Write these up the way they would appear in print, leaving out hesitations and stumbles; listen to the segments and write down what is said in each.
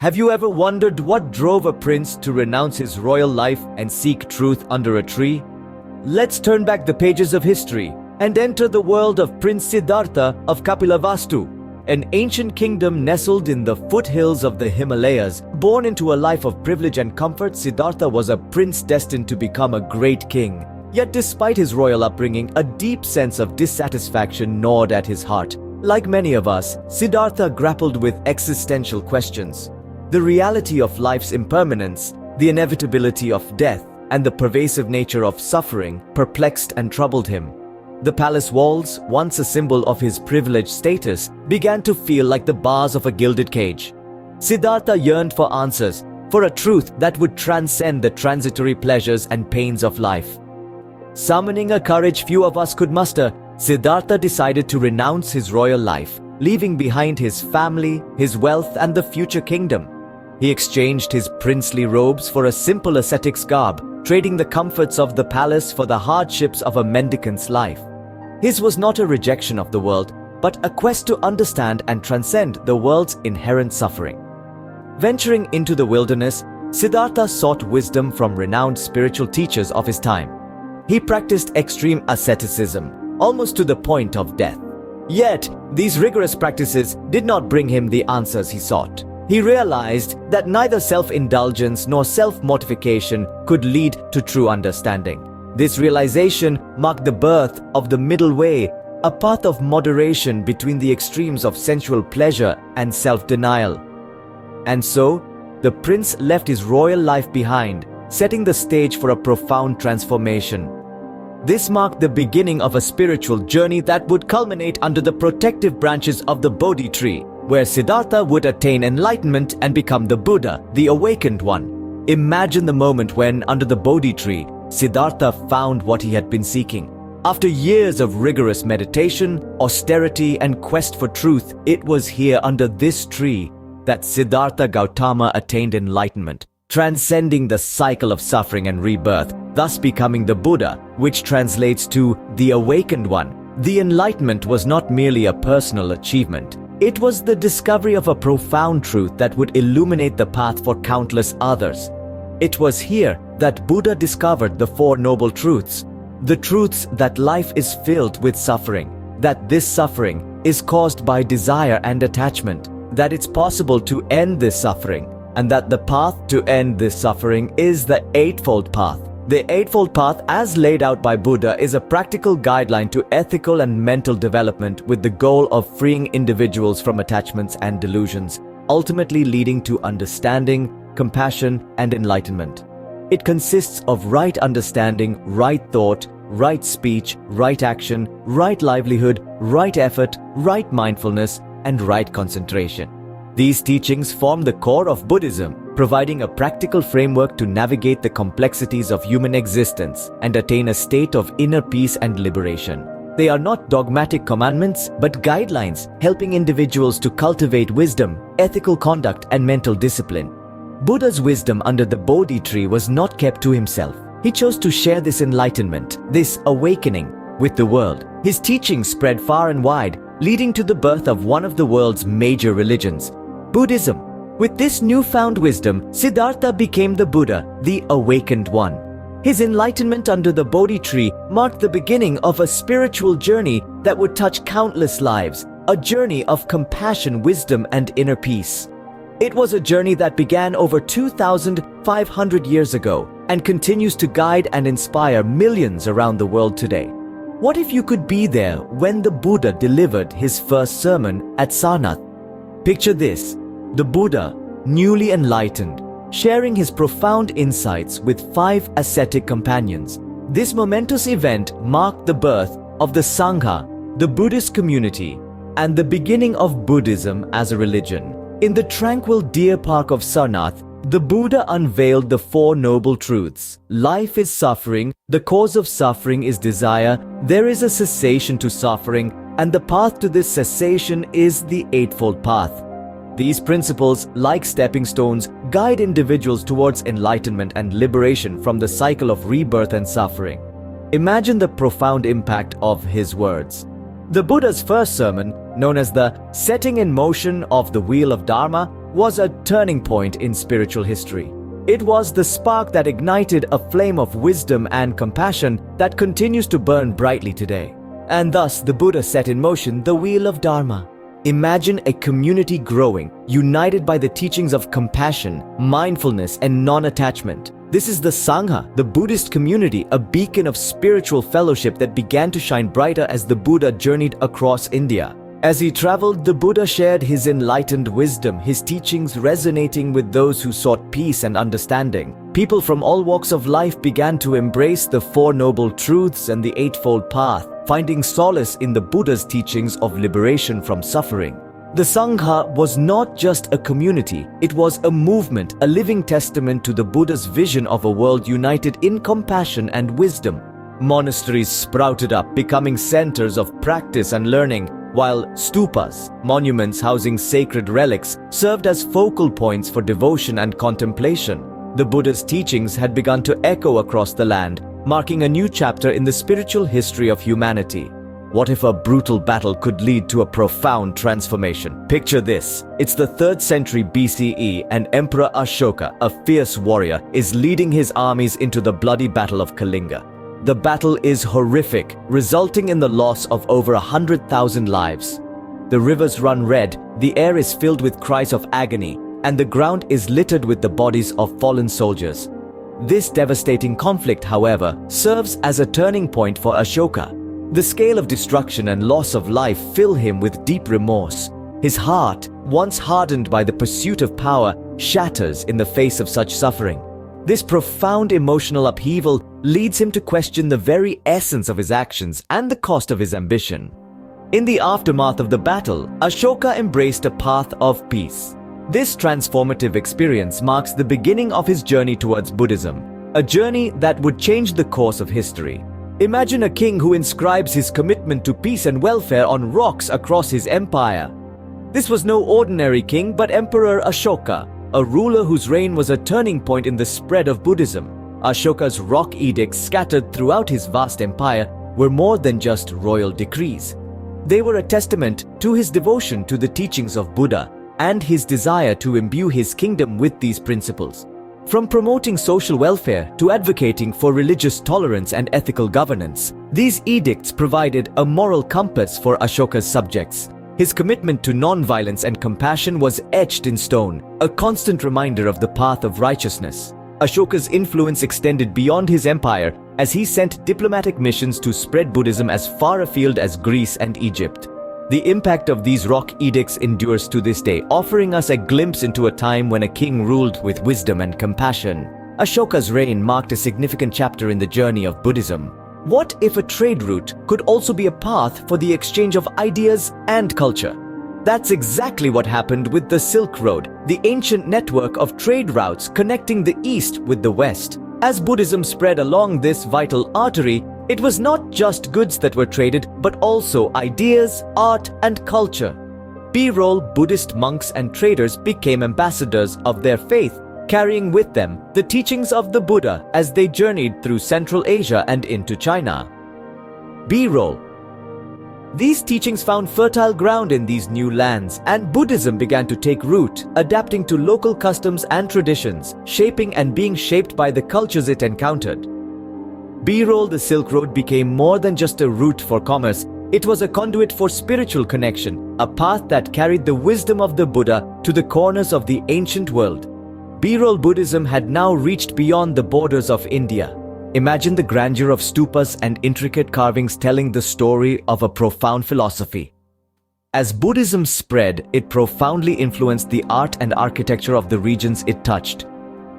Have you ever wondered what drove a prince to renounce his royal life and seek truth under a tree? Let's turn back the pages of history and enter the world of Prince Siddhartha of Kapilavastu, an ancient kingdom nestled in the foothills of the Himalayas. Born into a life of privilege and comfort, Siddhartha was a prince destined to become a great king. Yet despite his royal upbringing, a deep sense of dissatisfaction gnawed at his heart. Like many of us, Siddhartha grappled with existential questions. The reality of life's impermanence, the inevitability of death, and the pervasive nature of suffering perplexed and troubled him. The palace walls, once a symbol of his privileged status, began to feel like the bars of a gilded cage. Siddhartha yearned for answers, for a truth that would transcend the transitory pleasures and pains of life. Summoning a courage few of us could muster, Siddhartha decided to renounce his royal life, leaving behind his family, his wealth, and the future kingdom. He exchanged his princely robes for a simple ascetic's garb, trading the comforts of the palace for the hardships of a mendicant's life. His was not a rejection of the world, but a quest to understand and transcend the world's inherent suffering. Venturing into the wilderness, Siddhartha sought wisdom from renowned spiritual teachers of his time. He practiced extreme asceticism, almost to the point of death. Yet, these rigorous practices did not bring him the answers he sought. He realized that neither self-indulgence nor self-mortification could lead to true understanding. This realization marked the birth of the middle way, a path of moderation between the extremes of sensual pleasure and self-denial. And so, the prince left his royal life behind, setting the stage for a profound transformation. This marked the beginning of a spiritual journey that would culminate under the protective branches of the Bodhi tree, where Siddhartha would attain enlightenment and become the Buddha, the awakened one. Imagine the moment when, under the Bodhi tree, Siddhartha found what he had been seeking. After years of rigorous meditation, austerity, and quest for truth, it was here under this tree that Siddhartha Gautama attained enlightenment, transcending the cycle of suffering and rebirth, thus becoming the Buddha, which translates to the awakened one. The enlightenment was not merely a personal achievement. It was the discovery of a profound truth that would illuminate the path for countless others. It was here that Buddha discovered the Four Noble Truths. The truths that life is filled with suffering, that this suffering is caused by desire and attachment, that it's possible to end this suffering, and that the path to end this suffering is the Eightfold Path. The Eightfold Path, as laid out by Buddha, is a practical guideline to ethical and mental development with the goal of freeing individuals from attachments and delusions, ultimately leading to understanding, compassion, and enlightenment. It consists of right understanding, right thought, right speech, right action, right livelihood, right effort, right mindfulness, and right concentration. These teachings form the core of Buddhism, providing a practical framework to navigate the complexities of human existence and attain a state of inner peace and liberation. They are not dogmatic commandments, but guidelines helping individuals to cultivate wisdom, ethical conduct, and mental discipline. Buddha's wisdom under the Bodhi tree was not kept to himself. He chose to share this enlightenment, this awakening, with the world. His teachings spread far and wide, leading to the birth of one of the world's major religions, Buddhism. With this newfound wisdom, Siddhartha became the Buddha, the awakened one. His enlightenment under the Bodhi tree marked the beginning of a spiritual journey that would touch countless lives, a journey of compassion, wisdom, and inner peace. It was a journey that began over 2,500 years ago and continues to guide and inspire millions around the world today. What if you could be there when the Buddha delivered his first sermon at Sarnath? Picture this: the Buddha, newly enlightened, sharing his profound insights with 5 ascetic companions. This momentous event marked the birth of the Sangha, the Buddhist community, and the beginning of Buddhism as a religion. In the tranquil deer park of Sarnath, the Buddha unveiled the Four Noble Truths. Life is suffering, the cause of suffering is desire, there is a cessation to suffering, and the path to this cessation is the Eightfold Path. These principles, like stepping stones, guide individuals towards enlightenment and liberation from the cycle of rebirth and suffering. Imagine the profound impact of his words. The Buddha's first sermon known as the setting in motion of the Wheel of Dharma, was a turning point in spiritual history. It was the spark that ignited a flame of wisdom and compassion that continues to burn brightly today. And thus, the Buddha set in motion the Wheel of Dharma. Imagine a community growing, united by the teachings of compassion, mindfulness, and non-attachment. This is the Sangha, the Buddhist community, a beacon of spiritual fellowship that began to shine brighter as the Buddha journeyed across India. As he traveled, the Buddha shared his enlightened wisdom, his teachings resonating with those who sought peace and understanding. People from all walks of life began to embrace the Four Noble Truths and the Eightfold Path, finding solace in the Buddha's teachings of liberation from suffering. The Sangha was not just a community, it was a movement, a living testament to the Buddha's vision of a world united in compassion and wisdom. Monasteries sprouted up, becoming centers of practice and learning, while stupas, monuments housing sacred relics, served as focal points for devotion and contemplation. The Buddha's teachings had begun to echo across the land, marking a new chapter in the spiritual history of humanity. What if a brutal battle could lead to a profound transformation? Picture this. It's the 3rd century BCE and Emperor Ashoka, a fierce warrior, is leading his armies into the bloody Battle of Kalinga. The battle is horrific, resulting in the loss of over 100,000 lives. The rivers run red, the air is filled with cries of agony, and the ground is littered with the bodies of fallen soldiers. This devastating conflict, however, serves as a turning point for Ashoka. The scale of destruction and loss of life fill him with deep remorse. His heart, once hardened by the pursuit of power, shatters in the face of such suffering. This profound emotional upheaval leads him to question the very essence of his actions and the cost of his ambition. In the aftermath of the battle, Ashoka embraced a path of peace. This transformative experience marks the beginning of his journey towards Buddhism, a journey that would change the course of history. Imagine a king who inscribes his commitment to peace and welfare on rocks across his empire. This was no ordinary king, but Emperor Ashoka, a ruler whose reign was a turning point in the spread of Buddhism. Ashoka's rock edicts scattered throughout his vast empire were more than just royal decrees. They were a testament to his devotion to the teachings of Buddha and his desire to imbue his kingdom with these principles. From promoting social welfare to advocating for religious tolerance and ethical governance, these edicts provided a moral compass for Ashoka's subjects. His commitment to non-violence and compassion was etched in stone, a constant reminder of the path of righteousness. Ashoka's influence extended beyond his empire as he sent diplomatic missions to spread Buddhism as far afield as Greece and Egypt. The impact of these rock edicts endures to this day, offering us a glimpse into a time when a king ruled with wisdom and compassion. Ashoka's reign marked a significant chapter in the journey of Buddhism. What if a trade route could also be a path for the exchange of ideas and culture? That's exactly what happened with the Silk Road, the ancient network of trade routes connecting the East with the West. As Buddhism spread along this vital artery, it was not just goods that were traded, but also ideas, art, and culture. B-roll Buddhist monks and traders became ambassadors of their faith, carrying with them the teachings of the Buddha as they journeyed through Central Asia and into China. B-roll. These teachings found fertile ground in these new lands, and Buddhism began to take root, adapting to local customs and traditions, shaping and being shaped by the cultures it encountered. B-roll, the Silk Road, became more than just a route for commerce. It was a conduit for spiritual connection, a path that carried the wisdom of the Buddha to the corners of the ancient world. B-roll Buddhism had now reached beyond the borders of India. Imagine the grandeur of stupas and intricate carvings telling the story of a profound philosophy. As Buddhism spread, it profoundly influenced the art and architecture of the regions it touched.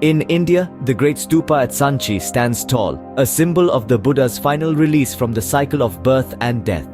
In India, the great stupa at Sanchi stands tall, a symbol of the Buddha's final release from the cycle of birth and death.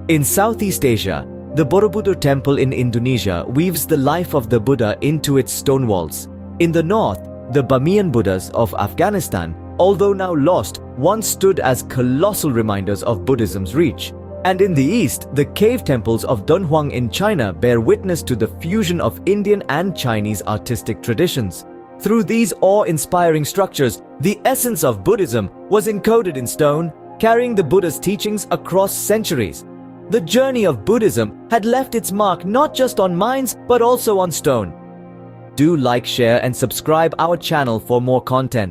In Southeast Asia, the Borobudur temple in Indonesia weaves the life of the Buddha into its stone walls. In the north, the Bamiyan Buddhas of Afghanistan, although now lost, once stood as colossal reminders of Buddhism's reach. And in the east, the cave temples of Dunhuang in China bear witness to the fusion of Indian and Chinese artistic traditions. Through these awe-inspiring structures, the essence of Buddhism was encoded in stone, carrying the Buddha's teachings across centuries. The journey of Buddhism had left its mark not just on minds but also on stone. Do like, share and subscribe our channel for more content.